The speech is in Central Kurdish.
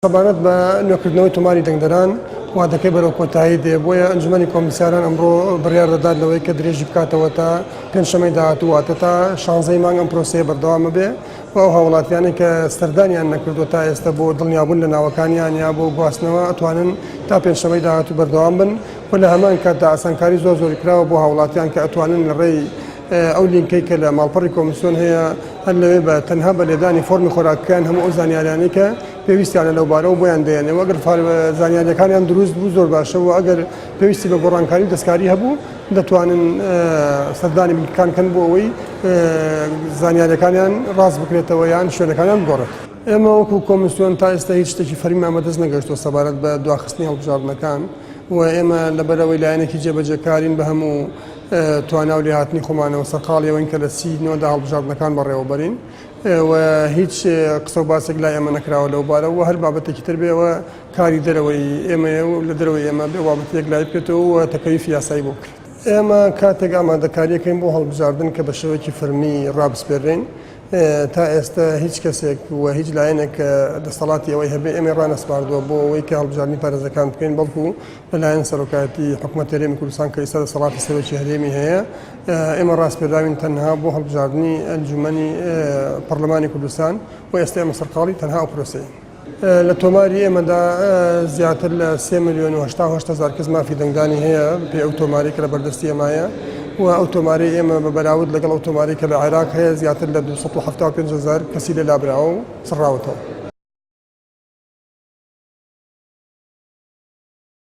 سەبارەت بە نوێکردنەوەی تۆماری دەنگدەران وادەکەی بەرەو کۆتایی دێ بۆیە ئەنجومەنی کۆمسیاران ئەمڕۆ بڕیار دەدات لەوەی کە درێژی بکاتەوە تا پێنجشەممەی داهاتوو واتە تا 16 مانگ ئەم پرۆسەیە بەردەوامە بێ و ئەو هاوڵاتیانی کە سەردانیان نەکردو تا ئێستا بۆ دڵنیابوون لە ناوەکانیان یا بۆ گواستنەوە ئەتوانن تا پێنجشەممەی داهاتوو بەردەوام بن و لە هەمان کاتدا ئاسانکاری زۆری کراوە بۆ هاوڵاتیان کە ئەتوانن لە ڕێی ئەو لینکەی کە لە ماڵپەڕی کۆمیسیۆن هەیە هەر لەوێ بە تەنها بە لێدانی فۆرمی خۆراکیان هەموو ئەو زانیاریانەی کە پێویستیانە لەو بارەوە بۆیان دێنێ ئەگەر زانیاریەکانیان دروست بوو زۆر باشەوە ئەگەر پێویستی بە گۆڕانکاری دەستکاری هەبوو دەتوانن سەردانی بنکەکان بۆ ئەوەی زانیاریەکانیان ڕاست بکرێتەوە یان شوێنەکانیان بگۆڕێت. ئێمە وەکو کۆمیسیۆن تا ئێستا هیچ شتێکی فەرمی ئامادەست نەگەشتووە سەبارەت بە دواخستنی هەڵبژاردنەکان و ئێمە لەبەرەوەی لایەنێکی جێبەجێکارین بە هەموو تواناو لێهاتنی خۆمانەوە سەرقاڵیەوەین کە لە 39 هەڵبژاردنەکان بەڕێوەبەرین و هیچ قسە و باسێک لای ئێمە نەکراوە لەو بارەوە هەر بابەتێکی تر بێەوە کاری دەرەوەی ئێمە لە دەرەوەی ئێمە بێ بابەتێک لای بکرێتەوە و تەکەلیفی یاسایی بۆ بکرێت. ئێمە کاتێک ئامادەکاریەکەین بۆ هەڵبژاردن کە بە شێوەیەکی فەرمی ڕابسپێرین تا ئێستا هیچ کەسێک و هیچ لایەنێک دەسەڵاتی ئەوەی هەبێ ئێمە ڕانەسپاردووە بۆ ئەوەی کە هەڵبژاردننی پارێزەکان بکەین بەڵکو لەلایەن سەرۆکایەتی حکوومەت هەرێمی کوردستان کە ئێستا دەسەڵاتی سەرۆکی هەرێمی هەیە ئێمە ڕاستپێداوین تەنها بۆ هەڵبژاردننی ئەنجومەنی پەرلەمانی کوردستان و ئێستا ئێمە سەرقاڵی تەنها ئەو پرۆسەیە. لە تۆماری ئێمەدا زیاتر لە 3,000,000 کەس مافی دەنگدانی هەیە پێ ئەو تۆماری کە لە بەردەستی ئێمایە و ئەو تۆماری ئێمە بە بەراورد لەگەڵ ئەو تۆماری کە لە عێراق هەیە زیاتر لە 275,000 کەسی لێ لابراوە و سڕاوەتەوە.